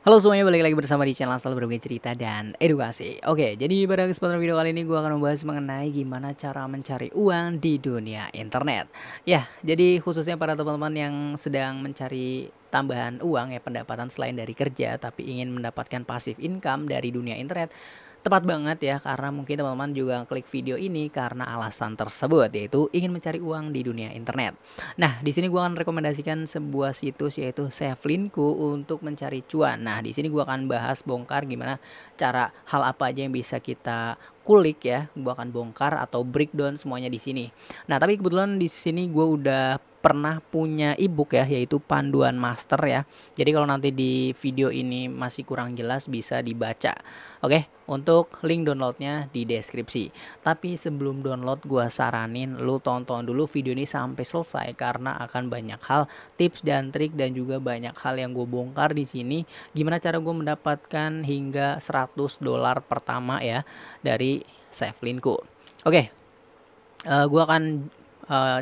Halo semuanya, balik lagi bersama di channel Selalu Berbagi Cerita dan Edukasi. Oke, jadi pada kesempatan video kali ini gue akan membahas mengenai gimana cara mencari uang di dunia internet. Ya, jadi khususnya para teman-teman yang sedang mencari tambahan uang ya, pendapatan selain dari kerja tapi ingin mendapatkan passive income dari dunia internet. Tepat banget ya, karena mungkin teman-teman juga klik video ini karena alasan tersebut, yaitu ingin mencari uang di dunia internet. Nah, di sini gua akan rekomendasikan sebuah situs yaitu Savelinku untuk mencari cuan. Nah, di sini gua akan bahas bongkar gimana cara hal apa aja yang bisa kita kulik ya. Gua akan bongkar atau breakdown semuanya di sini. Nah, tapi kebetulan di sini gua udah pernah punya ebook ya, yaitu panduan master ya. Jadi kalau nanti di video ini masih kurang jelas bisa dibaca. Oke, untuk link downloadnya di deskripsi. Tapi sebelum download gua saranin lu tonton dulu video ini sampai selesai karena akan banyak hal, tips dan trik dan juga banyak hal yang gue bongkar di sini. Gimana cara gue mendapatkan hingga $100 pertama ya dari Savelinku. Oke, gue akan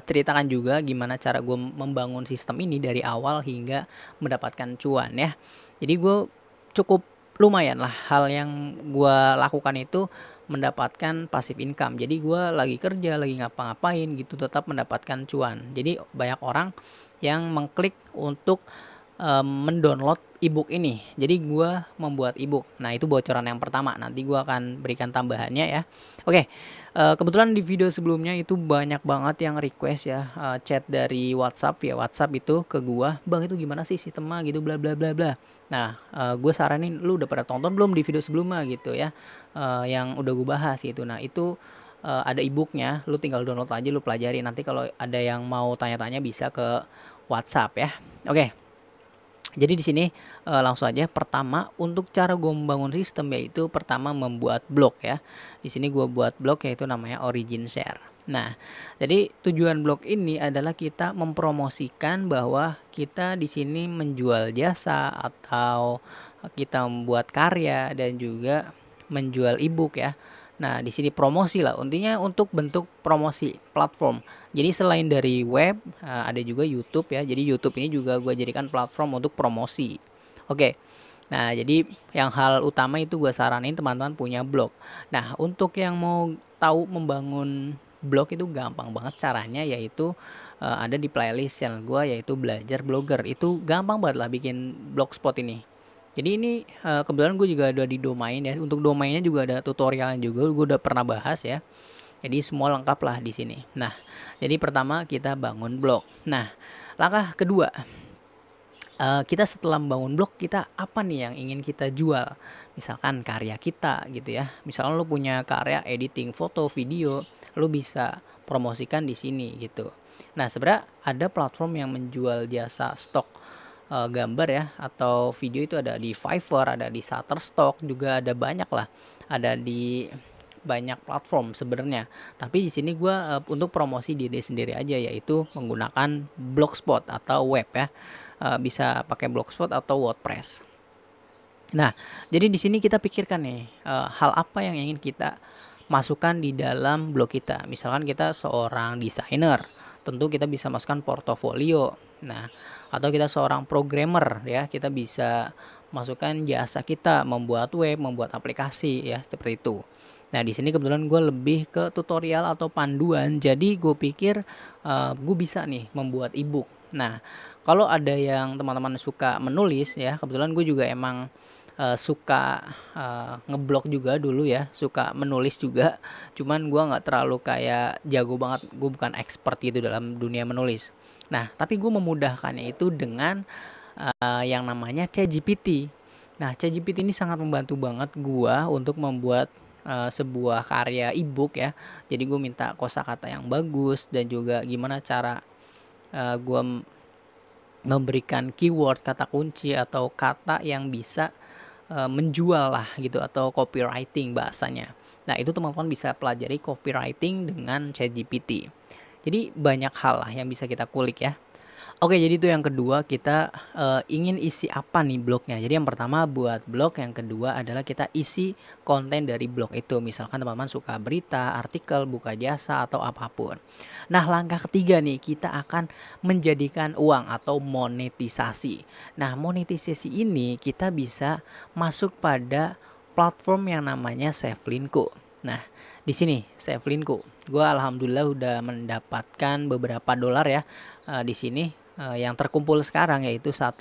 ceritakan juga gimana cara gue membangun sistem ini dari awal hingga mendapatkan cuan ya. Jadi gue cukup lumayan lah hal yang gue lakukan itu mendapatkan passive income. Jadi gue lagi kerja, lagi ngapa-ngapain gitu tetap mendapatkan cuan. Jadi banyak orang yang mengklik untuk mendownload ebook ini. Jadi gue membuat ebook. Nah, itu bocoran yang pertama. Nanti gue akan berikan tambahannya ya. Oke, kebetulan di video sebelumnya itu banyak banget yang request ya, chat dari WhatsApp ya, WhatsApp itu ke gue, "Bang, itu gimana sih sistemnya gitu bla bla bla bla." Nah, gue saranin lu udah pada tonton belum di video sebelumnya gitu ya, yang udah gue bahas gitu. Nah, itu ada ebooknya, lu tinggal download aja, lu pelajari. Nanti kalau ada yang mau tanya-tanya bisa ke WhatsApp ya. Oke. Jadi di sini langsung aja. Pertama, untuk cara gue membangun sistem yaitu pertama membuat blog ya. Di sini gue buat blog yaitu namanya Origin Share. Nah, jadi tujuan blog ini adalah kita mempromosikan bahwa kita di sini menjual jasa atau kita membuat karya dan juga menjual ebook ya. Nah, di sini promosi lah. Intinya untuk bentuk promosi platform. Jadi selain dari web, ada juga YouTube ya. Jadi YouTube ini juga gue jadikan platform untuk promosi. Oke. Nah, jadi yang hal utama itu gue saranin teman-teman punya blog. Nah, untuk yang mau tahu membangun blog itu gampang banget caranya, yaitu ada di playlist channel gue yaitu Belajar Blogger. Itu gampang banget lah bikin blogspot ini. Jadi ini kebetulan gue juga ada di domain ya. Untuk domainnya juga ada tutorialnya juga. Gue udah pernah bahas ya. Jadi semua lengkap lah di sini. Nah, jadi pertama kita bangun blog. Nah, langkah kedua, kita setelah membangun blog, kita apa nih yang ingin kita jual? Misalkan karya kita gitu ya. Misalnya lu punya karya editing foto, video, lu bisa promosikan di sini gitu. Nah, sebenarnya ada platform yang menjual jasa stok gambar ya atau video, itu ada di Fiverr, ada di Shutterstock, juga ada banyak lah. Ada di banyak platform sebenarnya. Tapi di sini gue untuk promosi diri sendiri aja, yaitu menggunakan Blogspot atau web ya. Bisa pakai Blogspot atau WordPress. Nah, jadi di sini kita pikirkan nih hal apa yang ingin kita masukkan di dalam blog kita. Misalkan kita seorang desainer, tentu kita bisa masukkan portofolio. Nah, atau kita seorang programmer ya, kita bisa masukkan jasa kita membuat web, membuat aplikasi ya, seperti itu. Nah, di sini kebetulan gue lebih ke tutorial atau panduan. Jadi gue pikir gue bisa nih membuat ebook. Nah, kalau ada yang teman-teman suka menulis ya, kebetulan gue juga emang suka ngeblog juga dulu ya, suka menulis juga. Cuman gue nggak terlalu kayak jago banget, gue bukan expert gitu dalam dunia menulis. Nah, tapi gue memudahkannya itu dengan yang namanya ChatGPT. Nah, ChatGPT ini sangat membantu banget gue untuk membuat sebuah karya ebook ya. Jadi gue minta kosakata yang bagus dan juga gimana cara gue memberikan keyword, kata kunci atau kata yang bisa menjual lah gitu, atau copywriting bahasanya. Nah, itu teman-teman bisa pelajari copywriting dengan ChatGPT. Jadi banyak hal lah yang bisa kita kulik ya. Oke, jadi itu yang kedua kita, ingin isi apa nih blognya. Jadi yang pertama buat blog, yang kedua adalah kita isi konten dari blog itu. Misalkan teman-teman suka berita, artikel, buka jasa, atau apapun. Nah, langkah ketiga nih, kita akan menjadikan uang atau monetisasi. Nah, monetisasi ini kita bisa masuk pada platform yang namanya Savelinku. Nah, di sini Savelinku, gue alhamdulillah udah mendapatkan beberapa dolar ya di sini. Yang terkumpul sekarang yaitu 1,8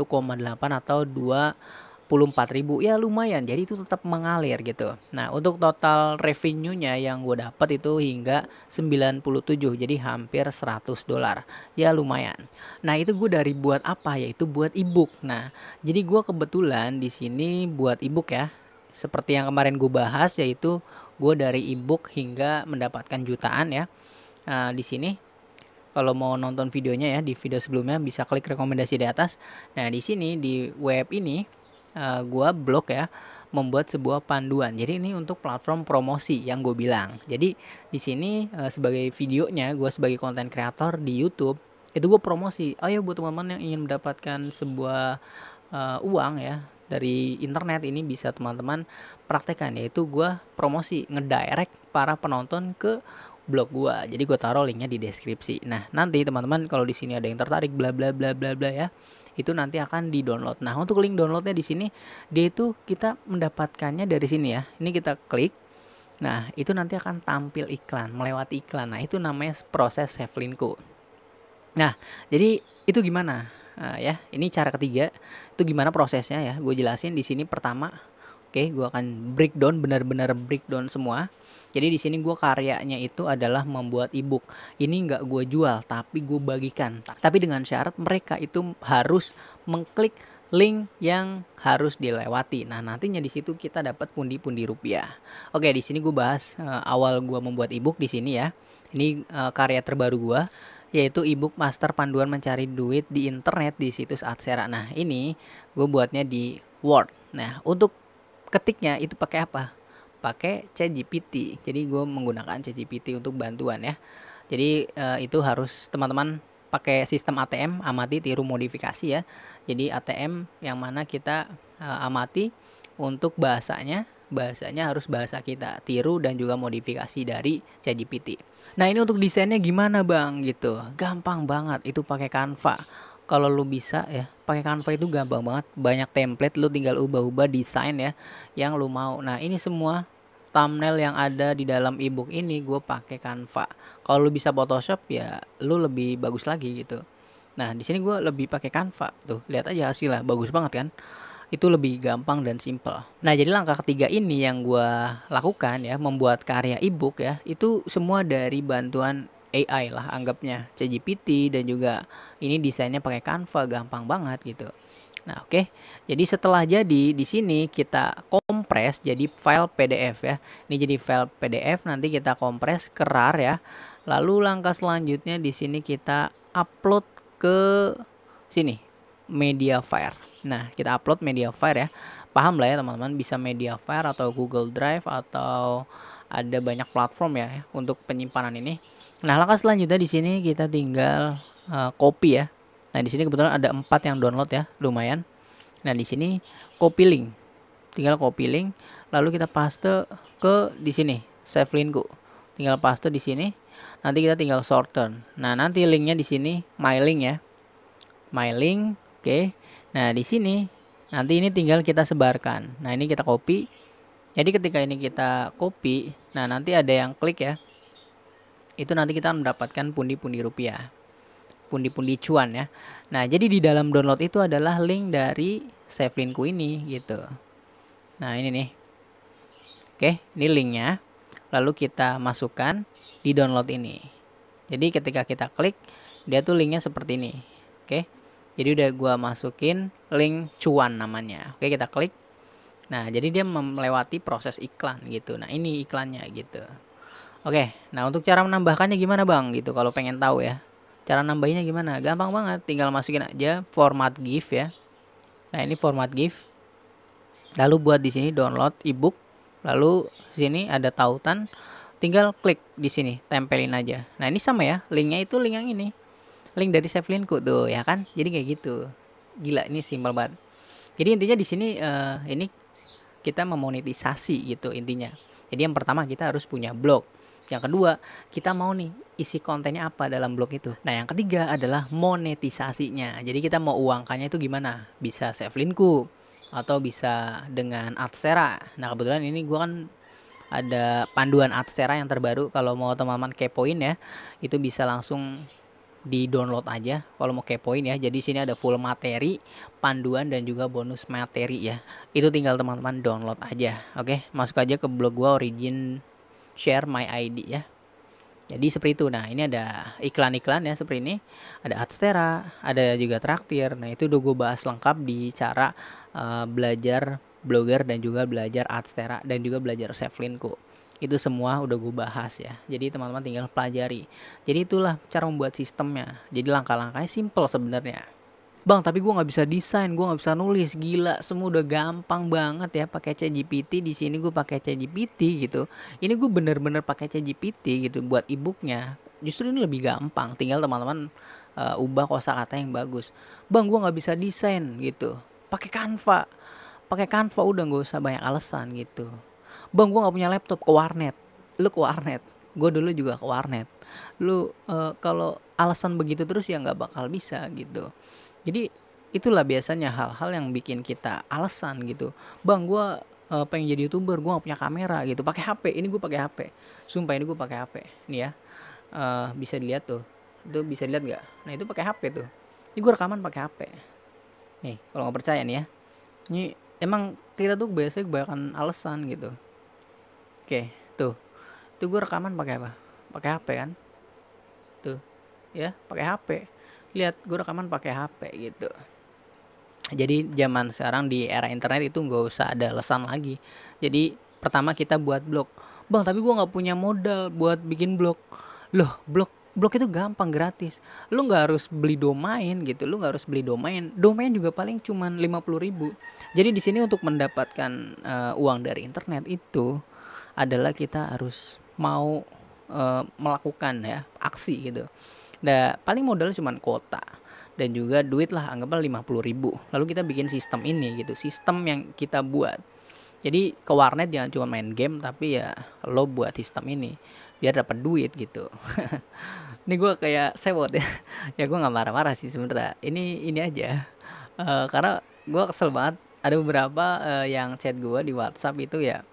atau 24.000, ya lumayan, jadi itu tetap mengalir gitu. Nah, untuk total revenue-nya yang gue dapat itu hingga 97, jadi hampir 100 dolar, ya lumayan. Nah, itu gue dari buat apa, yaitu buat ebook. Nah, jadi gue kebetulan di sini buat ebook ya, seperti yang kemarin gue bahas, yaitu gue dari ebook hingga mendapatkan jutaan ya. Di sini kalau mau nonton videonya ya, di video sebelumnya bisa klik rekomendasi di atas. Nah, di sini di web ini gua blog ya, membuat sebuah panduan. Jadi ini untuk platform promosi yang gue bilang. Jadi di sini sebagai videonya gue sebagai konten kreator di YouTube itu gue promosi. Ayo buat teman-teman yang ingin mendapatkan sebuah uang ya dari internet, ini bisa teman-teman praktekkan, yaitu gue promosi ngedirect para penonton ke blog gua. Jadi gue taruh linknya di deskripsi. Nah, nanti teman-teman kalau di sini ada yang tertarik bla bla bla bla bla ya, itu nanti akan di-download. Nah, untuk link downloadnya di sini dia itu kita mendapatkannya dari sini ya. Ini kita klik. Nah, itu nanti akan tampil iklan, melewati iklan. Nah, itu namanya proses Savelinku. Nah, jadi itu gimana? Ya, ini cara ketiga. Itu gimana prosesnya ya? Gue jelasin di sini pertama. Oke, gue akan breakdown, benar-benar breakdown semua. Jadi di sini gue karyanya itu adalah membuat ebook. Ini nggak gue jual, tapi gue bagikan. Tapi dengan syarat mereka itu harus mengklik link yang harus dilewati. Nah, nantinya di situ kita dapat pundi-pundi rupiah. Oke, di sini gue bahas awal gue membuat ebook di sini ya. Ini karya terbaru gue, yaitu ebook Master Panduan Mencari Duit di Internet di situs Adsera. Nah, ini gue buatnya di Word. Nah, untuk ketiknya itu pakai apa? Pakai ChatGPT. Jadi gue menggunakan ChatGPT untuk bantuan ya. Jadi itu harus teman-teman pakai sistem ATM, amati tiru modifikasi ya. Jadi ATM yang mana kita amati untuk bahasanya harus bahasa kita, tiru dan juga modifikasi dari ChatGPT. Nah, ini untuk desainnya gimana bang gitu? Gampang banget, itu pakai Canva. Kalau lu bisa ya, pakai Canva itu gampang banget. Banyak template, lu tinggal ubah-ubah desain ya yang lu mau. Nah, ini semua thumbnail yang ada di dalam ebook ini gue pakai Canva. Kalau lu bisa Photoshop ya lu lebih bagus lagi gitu. Nah, di sini gue lebih pakai Canva. Tuh, lihat aja hasilnya, bagus banget kan? Itu lebih gampang dan simple. Nah, jadi langkah ketiga ini yang gue lakukan ya, membuat karya ebook ya, itu semua dari bantuan AI lah anggapnya, ChatGPT, dan juga ini desainnya pakai Canva, gampang banget gitu. Nah, oke. Jadi setelah jadi di sini kita kompres jadi file PDF ya. Ini jadi file PDF, nanti kita kompres ke RAR ya. Lalu langkah selanjutnya di sini kita upload ke sini, Mediafire. Nah, kita upload Mediafire ya. Paham lah ya teman-teman, bisa Mediafire atau Google Drive atau ada banyak platform ya untuk penyimpanan ini. Nah, langkah selanjutnya di sini kita tinggal copy ya. Nah, di sini kebetulan ada 4 yang download ya, lumayan. Nah, di sini copy link. Tinggal copy link, lalu kita paste ke di sini, Savelinku. Tinggal paste di sini. Nanti kita tinggal shorten. Nah, nanti linknya di sini my link ya. My link, oke. Nah, di sini nanti ini tinggal kita sebarkan. Nah, ini kita copy. Jadi ketika ini kita copy, nah nanti ada yang klik ya. Itu nanti kita mendapatkan pundi-pundi rupiah. Pundi-pundi cuan ya. Nah, jadi di dalam download itu adalah link dari Savelinku ini gitu. Nah, ini nih. Oke, ini linknya. Lalu kita masukkan di download ini. Jadi ketika kita klik, dia tuh linknya seperti ini. Oke. Jadi udah gua masukin link cuan namanya. Oke, kita klik. Nah, jadi dia melewati proses iklan gitu. Nah, ini iklannya gitu. Oke, nah untuk cara menambahkannya gimana bang gitu, kalau pengen tahu ya. Cara nambahinnya gimana? Gampang banget, tinggal masukin aja format GIF ya. Nah, ini format GIF. Lalu buat di sini download ebook. Lalu sini ada tautan, tinggal klik di sini, tempelin aja. Nah, ini sama ya, linknya itu link yang ini. link dari save linkku tuh ya kan. Jadi kayak gitu. Gila, ini simpel banget. Jadi intinya di sini ini kita memonetisasi gitu intinya. Jadi yang pertama kita harus punya blog. Yang kedua, kita mau nih isi kontennya apa dalam blog itu. Nah, yang ketiga adalah monetisasinya. Jadi kita mau uangkannya itu gimana? Bisa save linkku atau bisa dengan Adstera. Nah, kebetulan ini gua kan ada panduan Adstera yang terbaru. Kalau mau teman-teman kepoin ya, itu bisa langsung di download aja kalau mau kepoin ya. Jadi sini ada full materi, panduan dan juga bonus materi ya. Itu tinggal teman-teman download aja. Oke, masuk aja ke blog gua Origin Share My ID ya. Jadi seperti itu. Nah, ini ada iklan-iklan ya seperti ini. Ada Adstera, ada juga Traktir. Nah, itu udah gue bahas lengkap di cara belajar blogger dan juga belajar Adstera dan juga belajar save linkku. Itu semua udah gue bahas ya. Jadi teman-teman tinggal pelajari. Jadi itulah cara membuat sistemnya. Jadi langkah-langkahnya simple sebenarnya. Bang, tapi gue nggak bisa desain, gue nggak bisa nulis. Gila, semua udah gampang banget ya pakai ChatGPT. Di sini gue pakai ChatGPT gitu. Ini gue bener-bener pakai ChatGPT gitu buat ebooknya. Justru ini lebih gampang. Tinggal teman-teman ubah kosakata yang bagus. Bang, gue nggak bisa desain gitu. Pakai Canva. Pakai Canva udah, nggak usah banyak alasan gitu. Bang, gue nggak punya laptop, ke warnet. Lu ke warnet. Gue dulu juga ke warnet. Lu kalau alasan begitu terus ya nggak bakal bisa gitu. Jadi itulah biasanya hal-hal yang bikin kita alasan gitu. Bang, gue pengen jadi YouTuber, gue gak punya kamera gitu. Pakai HP, ini gue pakai HP. Sumpah ini gue pakai HP. Nih ya, bisa dilihat tuh. Itu bisa dilihat nggak? Nah itu pakai HP tuh. Ini gue rekaman pakai HP. Nih, kalau nggak percaya nih ya. Ini emang kita tuh biasanya kebanyakan alasan gitu. Oke, tuh. Itu gue rekaman pakai apa? Pakai HP kan? Tuh, ya, pakai HP. Lihat, gue rekaman pakai HP gitu. Jadi zaman sekarang di era internet itu nggak usah ada alasan lagi. Jadi pertama kita buat blog. Bang, tapi gue nggak punya modal buat bikin blog. Loh, blog itu gampang, gratis. Lu nggak harus beli domain gitu. Lu nggak harus beli domain. Domain juga paling cuman 50.000. Jadi di sini untuk mendapatkan uang dari internet itu adalah kita harus mau melakukan ya aksi gitu. Nah, paling modalnya cuma kuota dan juga duit lah, anggaplah 50.000. Lalu kita bikin sistem ini gitu, sistem yang kita buat. Jadi ke warnet jangan cuma main game, tapi ya lo buat sistem ini biar dapat duit gitu. Ini gue kayak sewot ya. Ya gue nggak marah-marah sih sebenarnya. Ini aja. Karena gue kesel banget. Ada beberapa yang chat gue di WhatsApp itu ya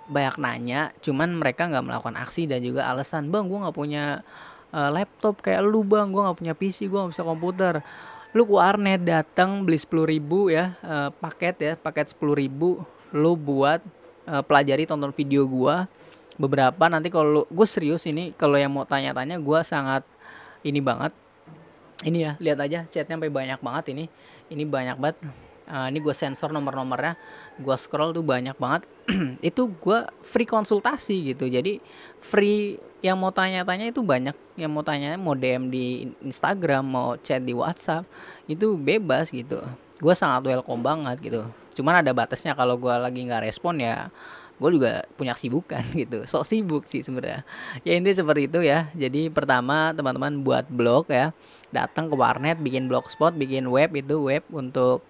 banyak nanya, cuman mereka nggak melakukan aksi dan juga alasan, bang gue nggak punya laptop kayak lu, bang gue nggak punya PC, gue nggak bisa komputer. Lu ke warnet datang beli 10.000 ya, paket 10.000, lu buat pelajari, tonton video gue beberapa. Nanti kalau gue serius ini, kalau yang mau tanya-tanya gue sangat ini banget. Ini ya, lihat aja chatnya sampai banyak banget ini banyak banget. Ini gue sensor nomor-nomornya, gue scroll tuh banyak banget. Itu gue free konsultasi gitu. Jadi free, yang mau tanya-tanya itu banyak. Yang mau tanya, mau DM di Instagram, mau chat di WhatsApp, itu bebas gitu. Gue sangat welcome banget gitu. Cuman ada batasnya, kalau gue lagi nggak respon ya gue juga punya kesibukan gitu. Sok sibuk sih sebenarnya. Ya intinya seperti itu ya. Jadi pertama teman-teman buat blog ya, datang ke warnet, bikin blogspot, bikin web. Itu web untuk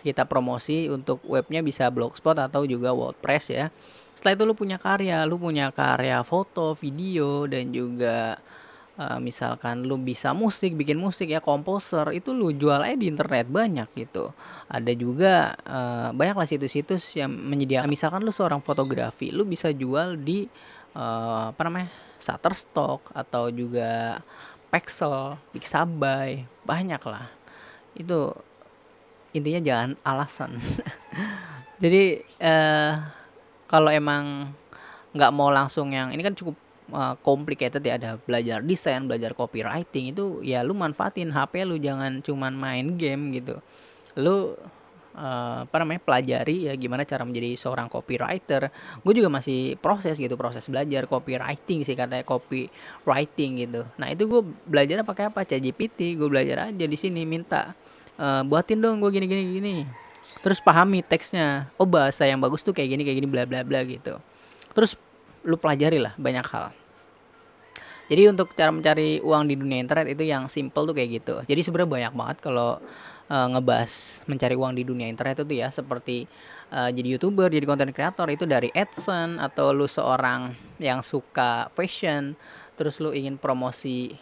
kita promosi. Untuk webnya bisa blogspot atau juga WordPress ya. Setelah itu lu punya karya foto, video, dan juga misalkan lu bisa musik, bikin musik ya, komposer, itu lu jual aja di internet banyak gitu. Ada juga banyaklah situs-situs yang menyediakan, misalkan lu seorang fotografi, lu bisa jual di Shutterstock atau juga Pexel, Pixabay, banyak lah. Itu intinya jangan alasan. Jadi kalau emang nggak mau langsung yang ini kan cukup complicated ya, ada belajar desain, belajar copywriting, itu ya lu manfaatin HP lu, jangan cuman main game gitu. Lu pelajari ya gimana cara menjadi seorang copywriter. Gue juga masih proses belajar copywriting sih, katanya copywriting gitu. Nah itu gue belajar pakai apa? ChatGPT. Gue belajar aja di sini, minta buatin dong gue gini. Terus pahami teksnya. Oh, bahasa yang bagus tuh kayak gini bla bla bla gitu. Terus lu pelajari lah banyak hal. Jadi untuk cara mencari uang di dunia internet itu yang simple tuh kayak gitu. Jadi sebenarnya banyak banget kalau ngebahas mencari uang di dunia internet itu ya, seperti jadi YouTuber, jadi content creator itu dari AdSense, atau lu seorang yang suka fashion, terus lu ingin promosi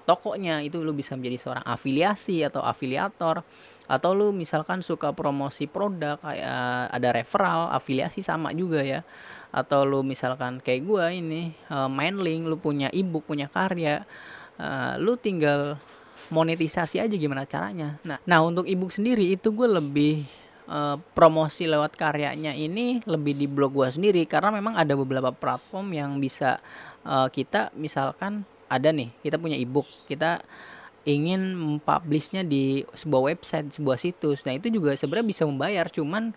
tokonya, itu lu bisa menjadi seorang afiliasi atau afiliator, atau lu misalkan suka promosi produk kayak ada referral, afiliasi sama juga ya. Atau lu misalkan kayak gua ini main link, lu punya ebook, punya karya, lu tinggal monetisasi aja gimana caranya. Nah untuk ebook sendiri itu gue lebih promosi lewat karyanya ini lebih di blog gue sendiri, karena memang ada beberapa platform yang bisa kita misalkan ada nih, kita punya ebook, kita ingin mempublishnya di sebuah website, sebuah situs. Nah itu juga sebenarnya bisa membayar, cuman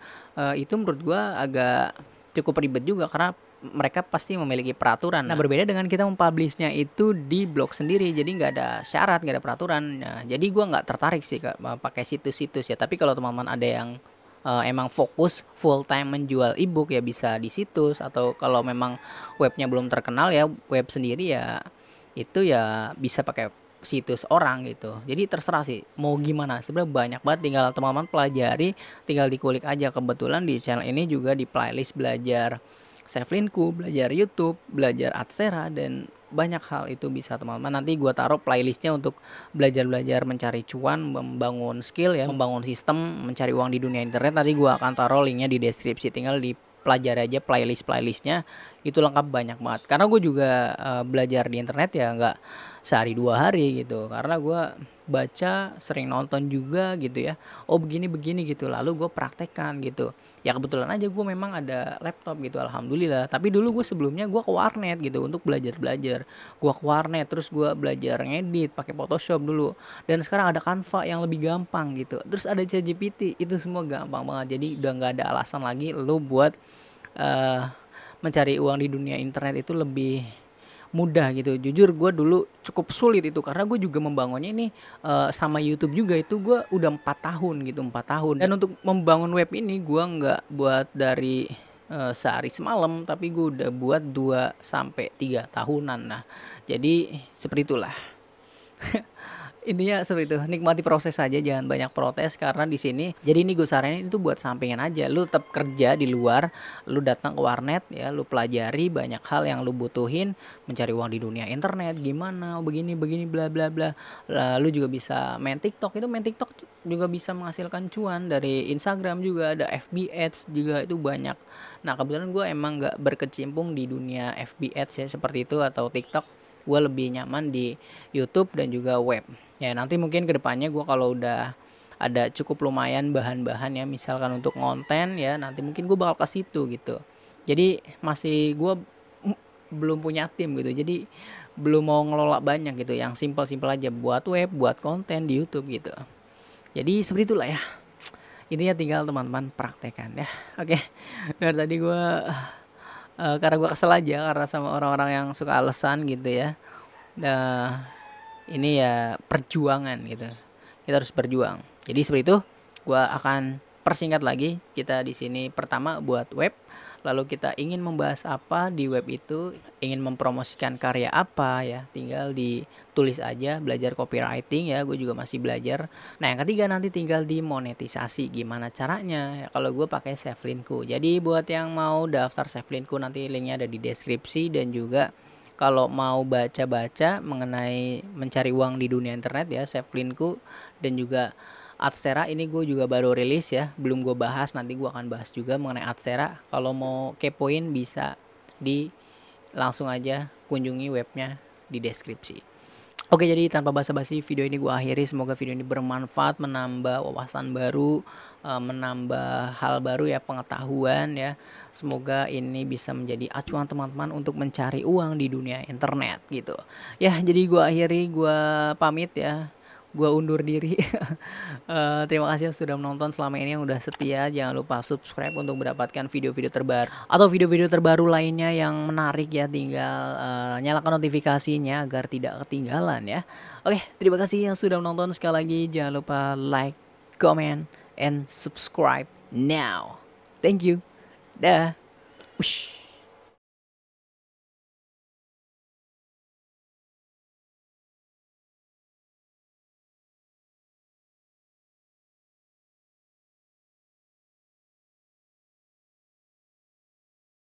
itu menurut gue agak cukup ribet juga karena mereka pasti memiliki peraturan. Nah berbeda dengan kita mempublishnya itu di blog sendiri, jadi nggak ada syarat, nggak ada peraturan. Nah jadi gue nggak tertarik sih pakai situs-situs ya. Tapi kalau teman-teman ada yang emang fokus full time menjual ebook ya bisa di situs, atau kalau memang webnya belum terkenal ya, web sendiri ya, itu ya bisa pakai situs orang gitu. Jadi terserah sih mau gimana, sebenarnya banyak banget, tinggal teman-teman pelajari, tinggal dikulik aja. Kebetulan di channel ini juga di playlist belajar Sevlinku, belajar YouTube, belajar Adstera, dan banyak hal itu bisa teman-teman. Nanti gue taruh playlistnya untuk belajar-belajar mencari cuan, membangun skill ya, membangun sistem mencari uang di dunia internet. Nanti gue akan taruh linknya di deskripsi, tinggal di pelajari aja playlistnya, itu lengkap banyak banget. Karena gue juga belajar di internet ya nggak sehari 2 hari gitu, karena gue baca, sering nonton juga gitu ya, oh begini gitu, lalu gue praktekkan gitu. Ya kebetulan aja gue memang ada laptop gitu, alhamdulillah. Tapi dulu gue sebelumnya gue ke warnet gitu untuk belajar, gue ke warnet terus gue belajar ngedit pakai Photoshop dulu, dan sekarang ada Canva yang lebih gampang gitu, terus ada ChatGPT, itu semua gampang banget. Jadi udah nggak ada alasan lagi lu buat mencari uang di dunia internet itu lebih mudah gitu. Jujur gue dulu cukup sulit itu, karena gue juga membangunnya ini sama YouTube juga, itu gue udah 4 tahun gitu, 4 tahun. Dan untuk membangun web ini gue nggak buat dari sehari semalam, tapi gue udah buat 2 sampai 3 tahunan. Nah jadi seperti itulah. Intinya seperti itu, nikmati proses saja, jangan banyak protes. Karena di sini, jadi ini gue saranin itu buat sampingan aja. Lu tetap kerja di luar, lu datang ke warnet ya, lu pelajari banyak hal yang lu butuhin mencari uang di dunia internet gimana, begini bla bla bla. Lu juga bisa main TikTok, itu main TikTok juga bisa menghasilkan cuan. Dari Instagram juga ada FB Ads juga, itu banyak. Nah kebetulan gue emang nggak berkecimpung di dunia FB Ads ya seperti itu atau TikTok, gue lebih nyaman di YouTube dan juga web. Ya nanti mungkin kedepannya gue kalau udah ada cukup lumayan bahan-bahan ya, misalkan untuk konten ya, nanti mungkin gue bakal ke situ gitu. Jadi masih gue belum punya tim gitu, jadi belum mau ngelola banyak gitu, yang simpel-simpel aja buat web, buat konten di YouTube gitu. Jadi seperti itulah ya, intinya tinggal teman-teman praktekan ya. Oke, dari tadi gue karena gue kesel aja karena sama orang-orang yang suka alasan gitu ya. Nah ini ya perjuangan gitu, kita harus berjuang. Jadi seperti itu, gua akan persingkat lagi. Kita di sini pertama buat web, lalu kita ingin membahas apa di web itu, ingin mempromosikan karya apa ya, tinggal ditulis aja. Belajar copywriting ya, gue juga masih belajar. Nah yang ketiga nanti tinggal dimonetisasi, gimana caranya ya, kalau gue pakai Sevlinku. Jadi buat yang mau daftar Sevlinku, nanti linknya ada di deskripsi. Dan juga kalau mau baca-baca mengenai mencari uang di dunia internet ya, Sevlinku dan juga Adstera, ini gue juga baru rilis ya, belum gue bahas, nanti gue akan bahas juga mengenai Adstera. Kalau mau kepoin bisa langsung aja kunjungi webnya di deskripsi. Oke, jadi tanpa basa-basi video ini gue akhiri. Semoga video ini bermanfaat, menambah wawasan baru, menambah hal baru ya, pengetahuan ya. Semoga ini bisa menjadi acuan teman-teman untuk mencari uang di dunia internet gitu. Ya, jadi gue akhiri, gue pamit ya. Gue undur diri. Terima kasih yang sudah menonton selama ini, yang udah setia. Jangan lupa subscribe untuk mendapatkan video-video terbaru atau video-video terbaru lainnya yang menarik ya. Tinggal nyalakan notifikasinya agar tidak ketinggalan ya. Oke, terima kasih yang sudah menonton. Sekali lagi jangan lupa like, comment, and subscribe now. Thank you. Dah. Ush.